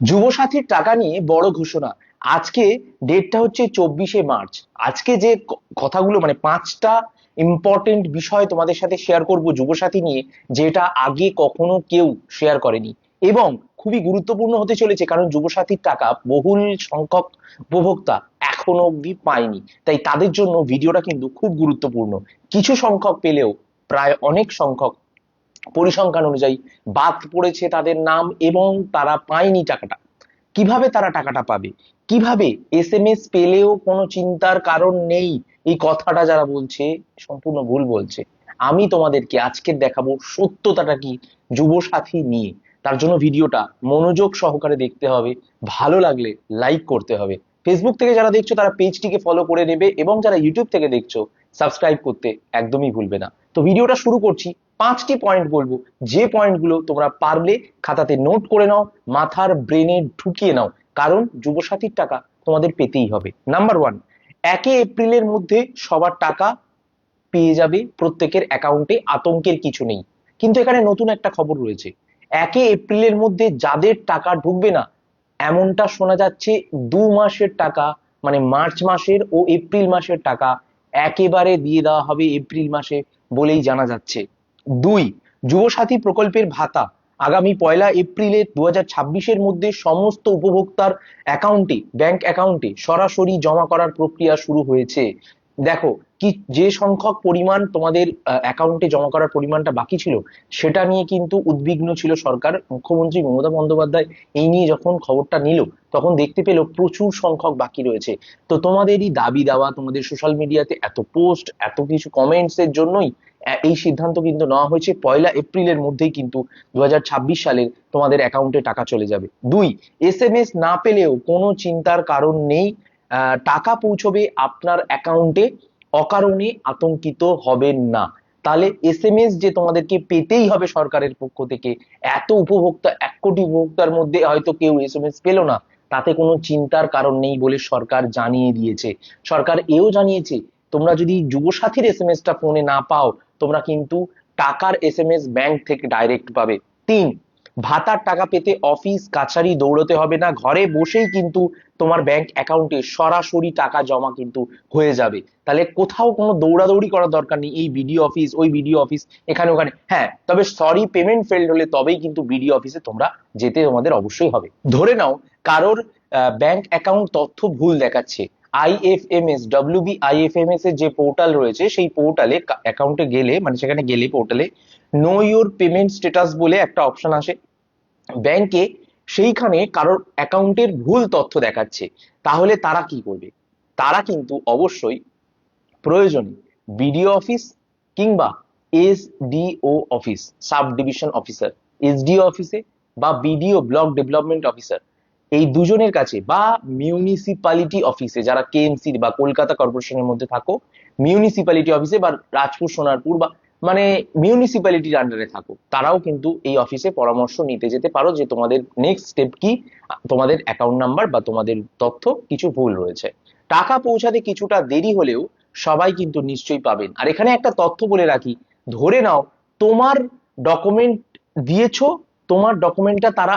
যুবসাথীর টাকা নিয়ে বড় ঘোষণা। আজকে ডেটটা হচ্ছে 24শে মার্চ। আজকে যে কথাগুলো মানে 5টা ইম্পর্টেন্ট বিষয় তোমাদের সাথে শেয়ার করব যুবসাথী নিয়ে, যেটা আগে কখনো কেউ শেয়ার করেনি এবং খুবই গুরুত্বপূর্ণ হতে চলেছে, কারণ যুবসাথীর টাকা বহুল সংখ্যক উপভোক্তা এখনো অব্দি পায়নি। তাই তাদের জন্য ভিডিওটা কিন্তু খুব গুরুত্বপূর্ণ। কিছু সংখ্যক পেলেও প্রায় অনেক সংখ্যক পরিসংখ্যান অনুযায়ী বাদ পড়েছে তাদের নাম এবং তারা পায়নি টাকাটা। কিভাবে তারা টাকাটা পাবে, কিভাবে এসএমএস পেলেও কোনো চিন্তার কারণ নেই, এই কথাটা যারা বলছে সম্পূর্ণ ভুল বলছে। আমি তোমাদেরকে আজকে দেখাবো সত্যতাটা কি যুবসাথী নিয়ে। তার জন্য ভিডিওটা মনোযোগ সহকারে দেখতে হবে, ভালো লাগলে লাইক করতে হবে। ফেসবুক থেকে যারা দেখছো তারা পেজটিকে ফলো করে নেবে এবং যারা ইউটিউব থেকে দেখছো সাবস্ক্রাইব করতে একদমই ভুলবে না। তো ভিডিওটা শুরু করছি। 5টি পয়েন্ট বলবো, যে পয়েন্টগুলো তোমরা পারলে খাতাতে নোট করে নাও, মাথার ব্রেনে ঢুকিয়ে নাও, কারণ যুবসাথীর টাকা তোমাদের পেতেই হবে। নাম্বার 1, 1 এপ্রিলের মধ্যে সবার টাকা পেয়ে যাবে, প্রত্যেকের অ্যাকাউন্টে আতঙ্কের কিছু নেই। কিন্তু এখানে নতুন একটা খবর রয়েছে। 1 এপ্রিলের মধ্যে যাদের টাকা ঢুকবে না, এমনটা শোনা যাচ্ছে 2 মাসের টাকা মানে মার্চ মাসের ও এপ্রিল মাসের টাকা একেবারে দিয়ে দেওয়া হবে এপ্রিল মাসে বলেই জানা যাচ্ছে। 2, যুবসাথী প্রকল্পের ভাতা আগামী 1 এপ্রিলে 2026-এর মধ্যে সমস্ত উপভোক্তার অ্যাকাউন্টে, ব্যাংক অ্যাকাউন্টে সরাসরি জমা করার প্রক্রিয়া শুরু হয়েছে। দেখো, কি যে সংখ্যক পরিমাণ তোমাদের অ্যাকাউন্টে জমা করার পরিমাণটা বাকি ছিল, সেটা নিয়ে কিন্তু উদ্বিগ্ন ছিল সরকার। মুখ্যমন্ত্রী মমতা বন্দ্যোপাধ্যায় এই নিয়ে যখন খবরটা নিল, তখন দেখতে পেল প্রচুর সংখ্যক বাকি রয়েছে। তো তোমাদেরই দাবি দেওয়া, তোমাদের সোশ্যাল মিডিয়াতে এত পোস্ট, এত কিছু কমেন্টস এর জন্যই এই সিদ্ধান্ত কিন্তু নেওয়া হয়েছে। 1 এপ্রিলের মধ্যেই কিন্তু 2026 সালে তোমাদের অ্যাকাউন্টে টাকা চলে যাবে। 2, এসএমএস না পেলেও কোনো চিন্তার কারণ নেই, টাকা পৌঁছবে আপনার অ্যাকাউন্টে, অকারণে আতঙ্কিত হবেন না। তাহলে এসএমএস যে তোমাদেরকে পেতেই হবে সরকারের পক্ষ থেকে, এত উপভোক্তা, 1 কোটি উপভোক্তার মধ্যে হয়তো কেউ এসএমএস পেল না, তাতে কোনো চিন্তার কারণ নেই বলে সরকার জানিয়ে দিয়েছে। সরকার এও জানিয়েছে, তোমরা যদি যুবসাথীর এসএমএসটা ফোনে না পাও, তোমরা কিন্তু টাকার এসএমএস ব্যাংক থেকে ডাইরেক্ট পাবে। 3, ভাতার টাকা পেতে অফিস কাছারি দৌড়তে হবে না, ঘরে বসেই কিন্তু তোমার ব্যাংক অ্যাকাউন্টে সরাসরি টাকা জমা কিন্তু হয়ে যাবে। তাহলে কোথাও কোনো দৌড়াদৌড়ি করার দরকার নেই, এই বিডিও অফিস ওই বিডিও অফিস এখানে ওখানে। হ্যাঁ, তবে সরি পেমেন্ট ফেল্ড হলে তবেই কিন্তু বিডিও অফিসে তোমরা যেতে তোমাদের অবশ্যই হবে। ধরে নাও কারোর ব্যাংক অ্যাকাউন্ট তথ্য ভুল দেখাচ্ছে, আইএফএমএস WBIFMS এর যে পোর্টাল রয়েছে, সেই পোর্টালে অ্যাকাউন্টে গেলে, মানে সেখানে গেলে পোর্টালে নো ইউর পেমেন্ট স্ট্যাটাস বলে একটা অপশন আসে ব্যাংকে, সেইখানে কারোর অ্যাকাউন্টের ভুল তথ্য দেখাচ্ছে। তাহলে তারা কি করবে? তারা কিন্তু অবশ্যই প্রয়োজনে বিডিও অফিস কিংবা SDO office, sub division officer, SDO অফিসে বা বিডিও ব্লক ডেভেলপমেন্ট অফিসার, এই দুজনের কাছে, বা মিউনিসিপ্যালিটি অফিসে, যারা কেএমসি বা কলকাতা কর্পোরেশনের মধ্যে থাকো, মিউনিসিপ্যালিটি অফিসে বা রাজপুর সোনারপুর বা মানে মিউনিসিপ্যালিটির আন্ডারে থাকো, তারাও কিন্তু এই অফিসে পরামর্শ নিতে যেতে পারো যে তোমাদের নেক্সট স্টেপ কি, তোমাদের অ্যাকাউন্ট নাম্বার বা তোমাদের তথ্য কিছু ভুল রয়েছে। টাকা পৌঁছাতে কিছুটা দেরি হলেও সবাই কিন্তু নিশ্চয়ই পাবেন। আর এখানে একটা তথ্য বলে রাখি, ধরে নাও তোমার ডকুমেন্ট দিয়েছো, তোমার ডকুমেন্টটা তারা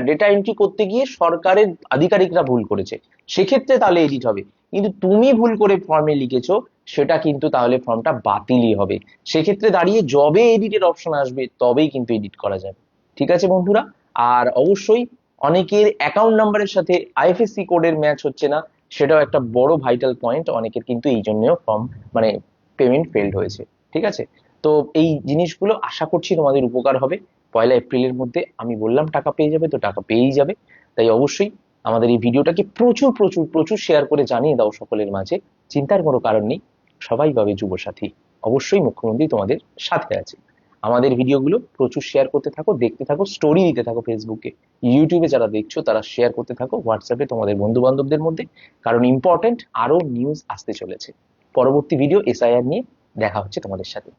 ডেটা এন্ট্রি করতে গিয়ে সরকারের আধিকারিকরা ভুল করেছে, সেক্ষেত্রে তাহলে এডিট হবে। কিন্তু তুমি ভুল করে ফর্মে লিখেছো, সেটা কিন্তু তাহলে ফর্মটা বাতিলই হবে। সেক্ষেত্রে দাঁড়িয়ে যবে এডিটের অপশন আসবে তবেই কিন্তু এডিট করা যাবে। ঠিক আছে বন্ধুরা? আর অবশ্যই অনেকের অ্যাকাউন্ট নাম্বারের সাথে আইএফএসসি কোডের ম্যাচ হচ্ছে না, সেটাও একটা বড় ভাইটাল পয়েন্ট। অনেকের কিন্তু এই জন্যও ফর্ম মানে পেমেন্ট ফেলড হয়েছে। ঠিক আছে? তো এই জিনিসগুলো আশা করছি তোমাদের উপকার হবে। 1 এপ্রিলের মধ্যে আমি বললাম টাকা পেয়ে যাবে, তো টাকা পেয়েই যাবে। তাই অবশ্যই আমাদের এই ভিডিওটাকে প্রচুর প্রচুর প্রচুর শেয়ার করে জানিয়ে দাও সকলের মাঝে। চিন্তার কোনো কারণ নেই, সবাই পাবে যুবসাথী। অবশ্যই মুখ্যমন্ত্রী তোমাদের সাথে আছে। আমাদের ভিডিওগুলো প্রচুর শেয়ার করতে থাকো, দেখতে থাকো, স্টোরি দিতে থাকো ফেসবুকে, ইউটিউবে যারা দেখছো তারা শেয়ার করতে থাকো, হোয়াটসঅ্যাপে তোমাদের বন্ধু বান্ধবদের মধ্যে, কারণ ইম্পর্টেন্ট আরো নিউজ আসতে চলেছে। পরবর্তী ভিডিও এসআইআর নিয়ে দেখা হচ্ছে তোমাদের সাথে।